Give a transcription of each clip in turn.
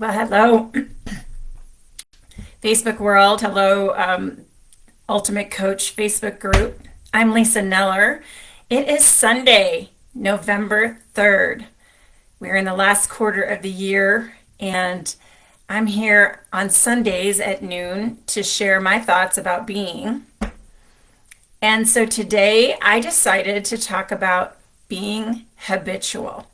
Well, hello, Facebook world. Hello, Ultimate Coach Facebook group. I'm Lisa Neller. It is Sunday, November 3rd. We're in the last quarter of the year, and I'm here on Sundays at noon to share my thoughts about being. And so today I decided to talk about being habitual.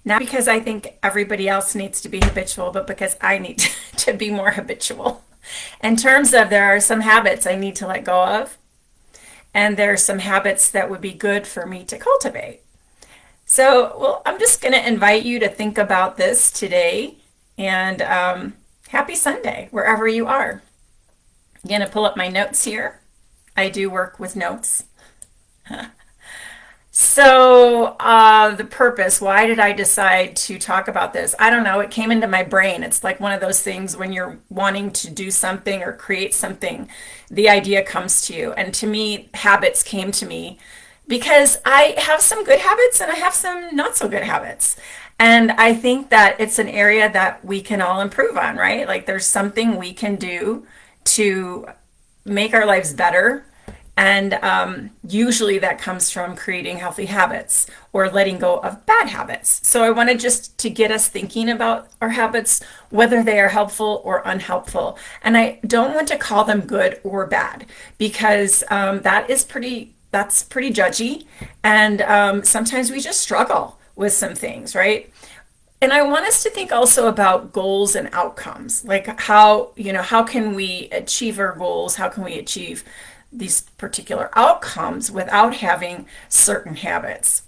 Not because I think everybody else needs to be habitual, but because I need to be more habitual. In terms of there are some habits I need to let go of, and there are some habits that would be good for me to cultivate. So, well, I'm just going to invite you to think about this today, and happy Sunday, wherever you are. I'm going to pull up my notes here. I do work with notes. So, the purpose, why did I decide to talk about this? I don't know. It came into my brain. It's like one of those things when you're wanting to do something or create something, the idea comes to you. And to me, habits came to me because I have some good habits and I have some not so good habits. And I think that it's an area that we can all improve on, right? Like there's something we can do to make our lives better, and usually that comes from creating healthy habits or letting go of bad habits. So I wanted just to get us thinking about our habits, whether they are helpful or unhelpful. And I don't want to call them good or bad because that's pretty judgy. And sometimes we just struggle with some things, right? And I want us to think also about goals and outcomes, like how can we achieve our goals? How can we achieve these particular outcomes without having certain habits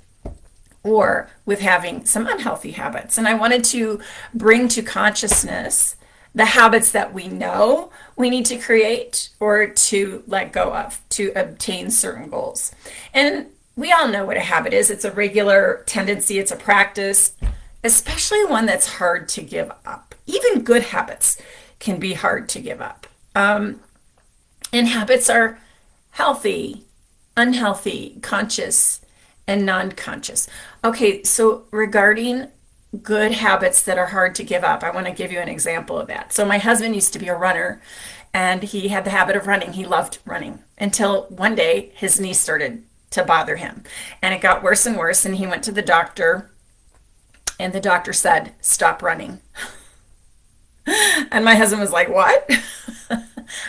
or with having some unhealthy habits? And I wanted to bring to consciousness the habits that we know we need to create or to let go of to obtain certain goals. And we all know what a habit is. It's a regular tendency, it's a practice, especially one that's hard to give up. Even good habits can be hard to give up. And habits are healthy, unhealthy, conscious, and non-conscious. Okay, so regarding good habits that are hard to give up, I want to give you an example of that. So my husband used to be a runner, and he had the habit of running. He loved running until one day his knee started to bother him, and it got worse and worse, and he went to the doctor, and the doctor said, "Stop running." And my husband was like, "What?"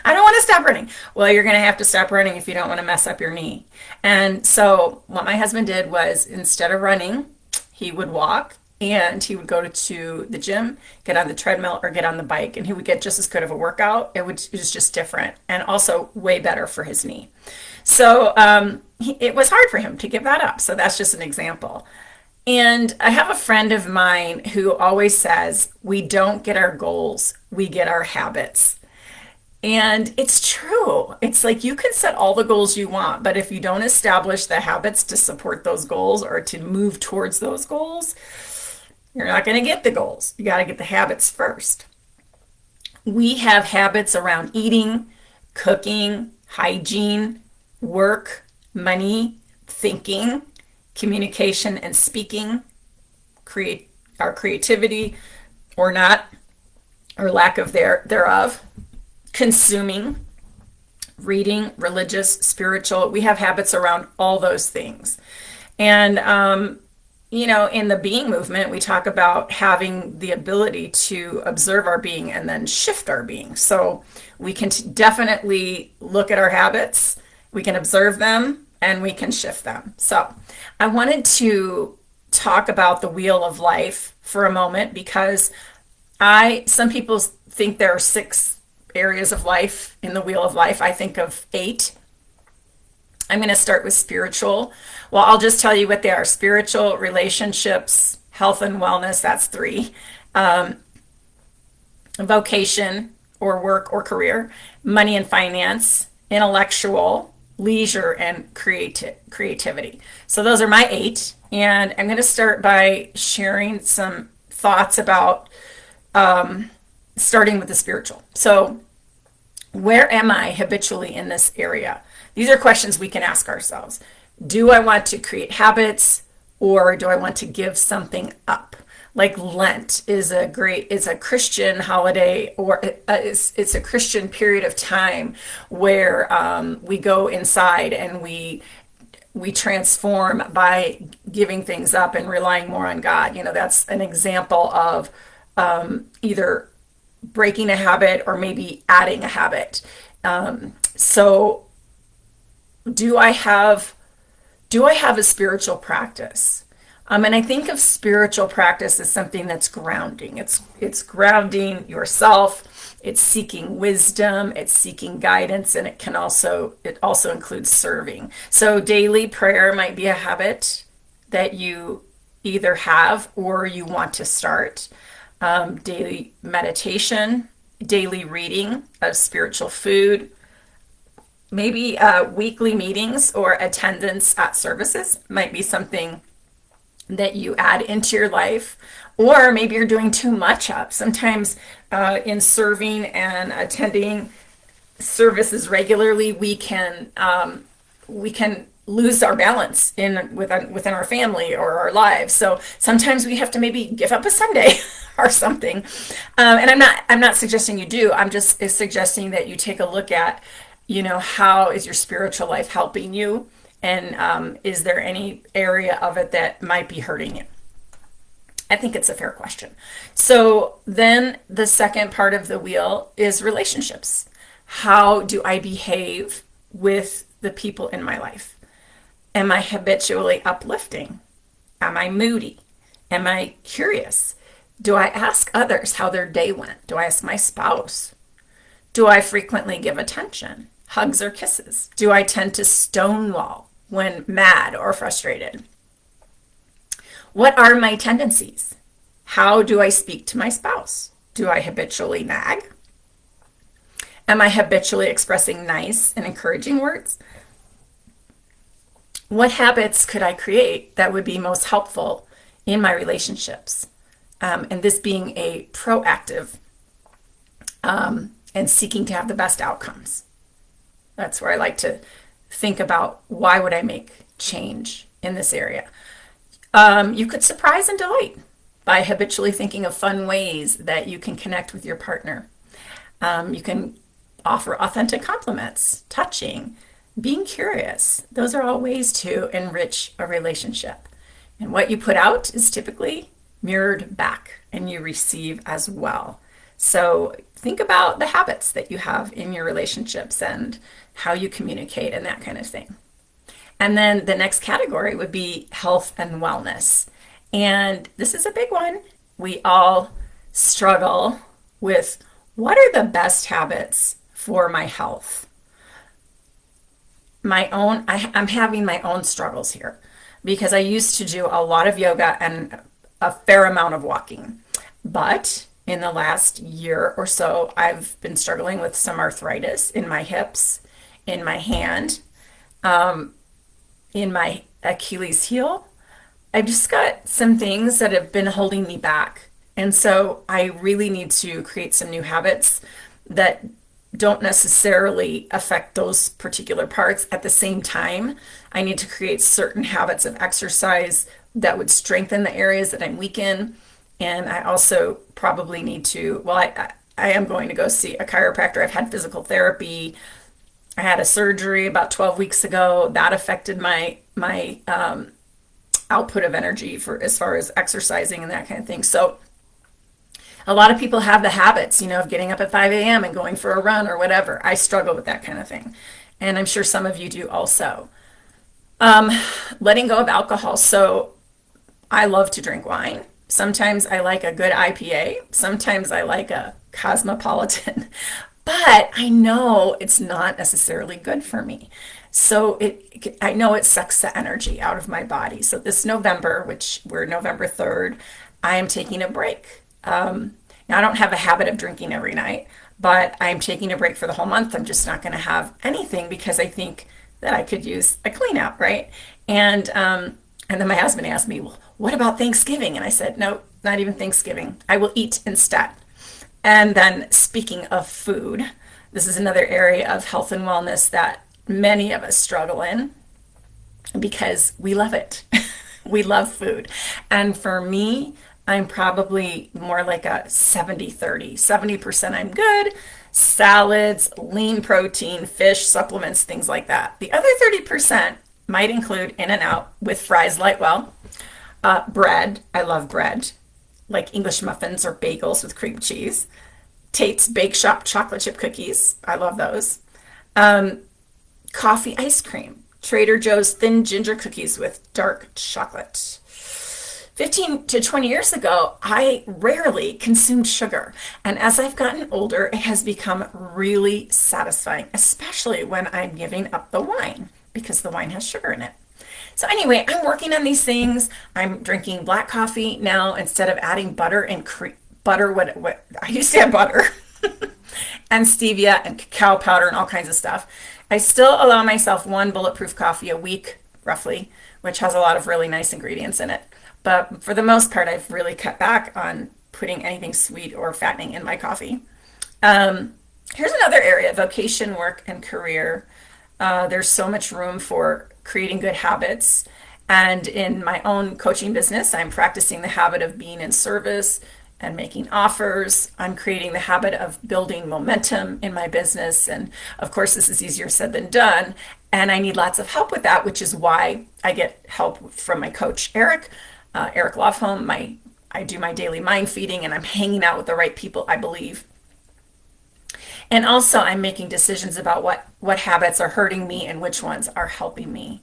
I don't want to stop running. Well, you're going to have to stop running if you don't want to mess up your knee. And so what my husband did was instead of running, he would walk and he would go to the gym, get on the treadmill or get on the bike, and he would get just as good of a workout. It was just different and also way better for his knee. So it was hard for him to give that up. So that's just an example. And I have a friend of mine who always says, we don't get our goals, we get our habits. And it's true. It's like you can set all the goals you want, but if you don't establish the habits to support those goals or to move towards those goals, you're not going to get the goals. You got to get the habits first. We have habits around eating, cooking, hygiene, work, money, thinking, communication and speaking, create our creativity or not, or lack of thereof, consuming, reading, religious, spiritual. We have habits around all those things. And, in the being movement, we talk about having the ability to observe our being and then shift our being. So we can definitely look at our habits, we can observe them, and we can shift them. So I wanted to talk about the wheel of life for a moment because some people think there are 6 areas of life in the wheel of life. I think of 8. I'm going to start with spiritual. Well, I'll just tell you what they are: spiritual, relationships, health and wellness, that's 3. Vocation or work or career, money and finance, intellectual, leisure, and creativity. So those are my 8. And I'm going to start by sharing some thoughts about starting with the spiritual. So where am I habitually in this area? These are questions we can ask ourselves. Do I want to create habits or do I want to give something up? Like Lent is a Christian holiday, or it's a Christian period of time where we go inside and we transform by giving things up and relying more on God. You know, that's an example of either breaking a habit or maybe adding a habit. So do I have do I have a spiritual practice? And I think of spiritual practice as something that's grounding. It's grounding yourself. It's seeking wisdom. It's seeking guidance, and it also includes serving. So daily prayer might be a habit that you either have or you want to start. Daily meditation, daily reading of spiritual food, maybe weekly meetings or attendance at services might be something that you add into your life, or maybe you're doing too much of. Sometimes in serving and attending services regularly, we can lose our balance within our family or our lives. So sometimes we have to maybe give up a Sunday or something. And I'm not suggesting you do. I'm just suggesting that you take a look at, you know, how is your spiritual life helping you? And is there any area of it that might be hurting you? I think it's a fair question. So then the second part of the wheel is relationships. How do I behave with the people in my life? Am I habitually uplifting? Am I moody? Am I curious? Do I ask others how their day went? Do I ask my spouse? Do I frequently give attention, hugs or kisses? Do I tend to stonewall when mad or frustrated? What are my tendencies? How do I speak to my spouse? Do I habitually nag? Am I habitually expressing nice and encouraging words? What habits could I create that would be most helpful in my relationships? And this being a proactive and seeking to have the best outcomes. That's where I like to think about, why would I make change in this area? You could surprise and delight by habitually thinking of fun ways that you can connect with your partner. You can offer authentic compliments, touching, being curious. Those are all ways to enrich a relationship. And what you put out is typically mirrored back and you receive as well. So think about the habits that you have in your relationships and how you communicate and that kind of thing. And then the next category would be health and wellness. And this is a big one. We all struggle with, what are the best habits for my health? I'm having my own struggles here because I used to do a lot of yoga and a fair amount of walking. But in the last year or so, I've been struggling with some arthritis in my hips, in my hand, in my Achilles heel. I've just got some things that have been holding me back. And so I really need to create some new habits that don't necessarily affect those particular parts. At the same time, I need to create certain habits of exercise that would strengthen the areas that I'm weak in. And I also probably need to, I am going to go see a chiropractor. I've had physical therapy. I had a surgery about 12 weeks ago. That affected my output of energy for as far as exercising and that kind of thing. So a lot of people have the habits, you know, of getting up at 5 a.m. and going for a run or whatever. I struggle with that kind of thing. And I'm sure some of you do also. Letting go of alcohol. So I love to drink wine. Sometimes I like a good IPA. Sometimes I like a cosmopolitan. But I know it's not necessarily good for me. So I know it sucks the energy out of my body. So this November, which we're November 3rd, I am taking a break. Now I don't have a habit of drinking every night, but I'm taking a break for the whole month. I'm just not going to have anything because I think that I could use a clean out, right? And then my husband asked me, well, what about Thanksgiving? And I said, no, not even Thanksgiving. I will eat instead. And then speaking of food, this is another area of health and wellness that many of us struggle in because we love it. We love food. And for me, I'm probably more like a 70-30. 70% I'm good, salads, lean protein, fish, supplements, things like that. The other 30% might include in and out with fries light well, bread. I love bread, like English muffins or bagels with cream cheese. Tate's Bake Shop chocolate chip cookies. I love those. Um, Coffee ice cream. Trader Joe's thin ginger cookies with dark chocolate. 15 to 20 years ago, I rarely consumed sugar. And as I've gotten older, it has become really satisfying, especially when I'm giving up the wine because the wine has sugar in it. So anyway, I'm working on these things. I'm drinking black coffee now instead of adding butter and butter. What I used to have butter and stevia and cacao powder and all kinds of stuff. I still allow myself one bulletproof coffee a week, roughly, which has a lot of really nice ingredients in it. But for the most part, I've really cut back on putting anything sweet or fattening in my coffee. Um, Here's another area, vocation, work, and career. There's so much room for creating good habits. And in my own coaching business, I'm practicing the habit of being in service and making offers. I'm creating the habit of building momentum in my business. And of course, this is easier said than done. And I need lots of help with that, which is why I get help from my coach, Eric Lofholm. I do my daily mind feeding and I'm hanging out with the right people, I believe. And also, I'm making decisions about what habits are hurting me and which ones are helping me.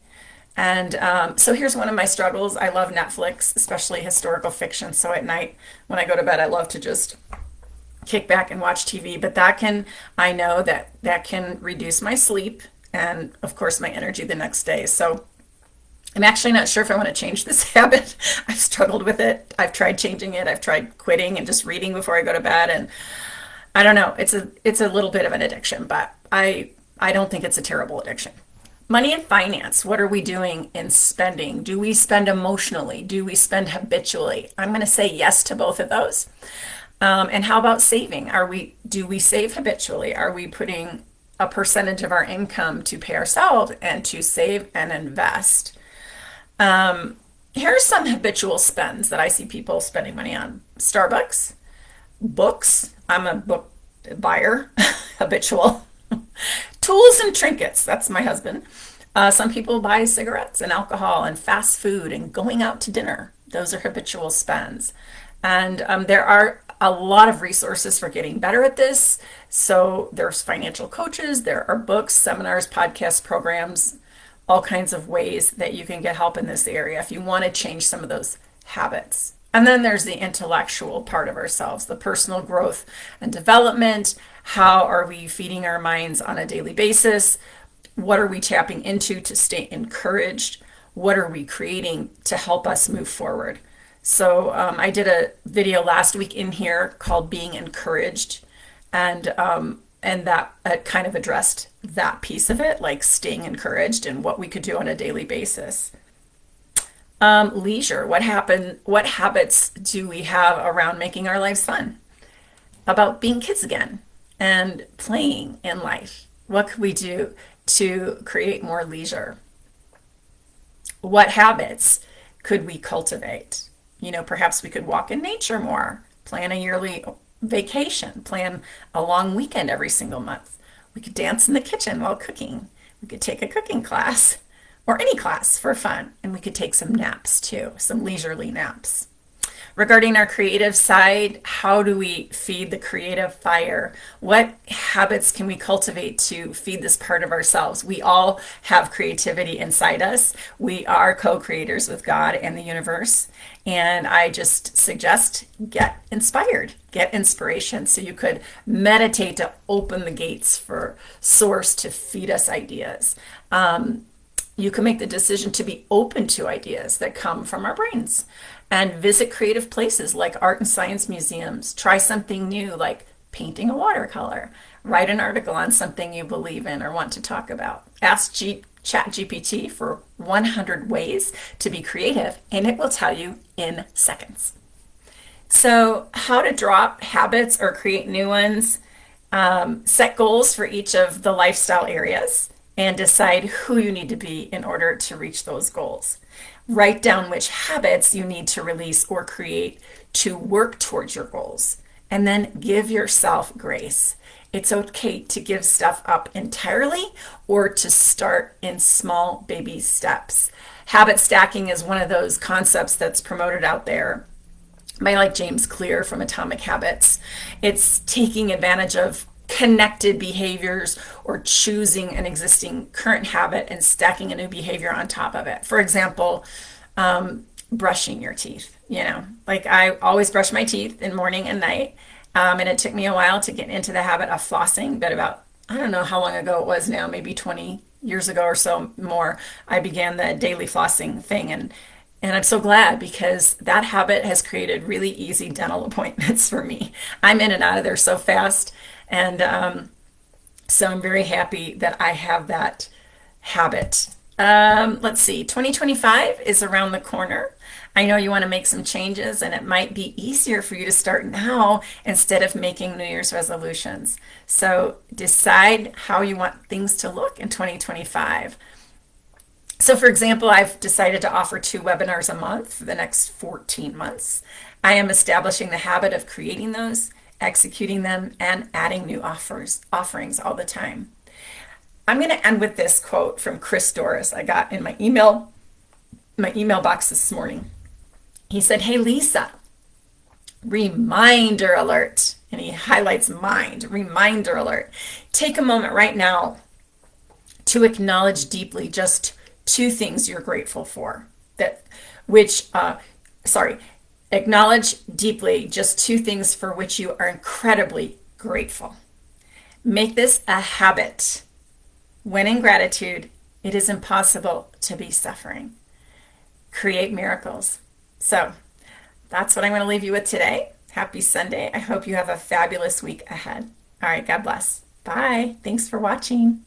And so here's one of my struggles. I love Netflix, especially historical fiction. So at night, when I go to bed, I love to just kick back and watch TV. But I know that can reduce my sleep and, of course, my energy the next day. So I'm actually not sure if I want to change this habit. I've struggled with it. I've tried changing it. I've tried quitting and just reading before I go to bed. And I don't know. It's a little bit of an addiction, but I don't think it's a terrible addiction. Money and finance. What are we doing in spending? Do we spend emotionally? Do we spend habitually? I'm going to say yes to both of those. And how about saving? Do we save habitually? Are we putting a percentage of our income to pay ourselves and to save and invest? Here's some habitual spends that I see people spending money on. Starbucks, books. I'm a book buyer, habitual. Tools and trinkets. That's my husband. Some people buy cigarettes and alcohol and fast food and going out to dinner. Those are habitual spends. And there are a lot of resources for getting better at this. So there's financial coaches, there are books, seminars, podcasts, programs, all kinds of ways that you can get help in this area if you want to change some of those habits. And then there's the intellectual part of ourselves, the personal growth and development. How are we feeding our minds on a daily basis? What are we tapping into to stay encouraged? What are we creating to help us move forward? So I did a video last week in here called Being Encouraged, and that kind of addressed that piece of it, like staying encouraged and what we could do on a daily basis. Leisure. What habits do we have around making our lives fun? About being kids again and playing in life. What could we do to create more leisure? What habits could we cultivate? Perhaps we could walk in nature more, plan a yearly vacation, plan a long weekend every single month. We could dance in the kitchen while cooking. We could take a cooking class or any class for fun. And we could take some naps too, some leisurely naps. Regarding our creative side, how do we feed the creative fire? What habits can we cultivate to feed this part of ourselves? We all have creativity inside us. We are co-creators with God and the universe. And I just suggest get inspired, get inspiration. So you could meditate to open the gates for Source to feed us ideas. You can make the decision to be open to ideas that come from our brains and visit creative places like art and science museums. Try something new like painting a watercolor. Write an article on something you believe in or want to talk about. Ask ChatGPT for 100 ways to be creative, and it will tell you in seconds. So how to drop habits or create new ones. Set goals for each of the lifestyle areas and decide who you need to be in order to reach those goals. Write down which habits you need to release or create to work towards your goals. And then give yourself grace. It's okay to give stuff up entirely or to start in small baby steps. Habit stacking is one of those concepts that's promoted out there by like James Clear from Atomic Habits. It's taking advantage of connected behaviors or choosing an existing current habit and stacking a new behavior on top of it. For example, brushing your teeth. Like I always brush my teeth in morning and night. And it took me a while to get into the habit of flossing, but about, I don't know how long ago it was now, maybe 20 years ago or so more, I began the daily flossing thing. And I'm so glad because that habit has created really easy dental appointments for me. I'm in and out of there so fast. And so I'm very happy that I have that habit. Let's see, 2025 is around the corner. I know you want to make some changes, and it might be easier for you to start now instead of making New Year's resolutions. So decide how you want things to look in 2025. So, for example, I've decided to offer 2 webinars a month for the next 14 months. I am establishing the habit of creating those, executing them, and adding new offerings all the time. I'm going to end with this quote from Chris Doris I got in my email box this morning. He said, "Hey Lisa, reminder alert." And he highlights mind, reminder alert. Take a moment right now to acknowledge deeply just 2 things you're grateful for. Acknowledge deeply just 2 things for which you are incredibly grateful. Make this a habit. When in gratitude, it is impossible to be suffering. Create miracles. So that's what I'm going to leave you with today. Happy Sunday. I hope you have a fabulous week ahead. All right, God bless. Bye. Thanks for watching.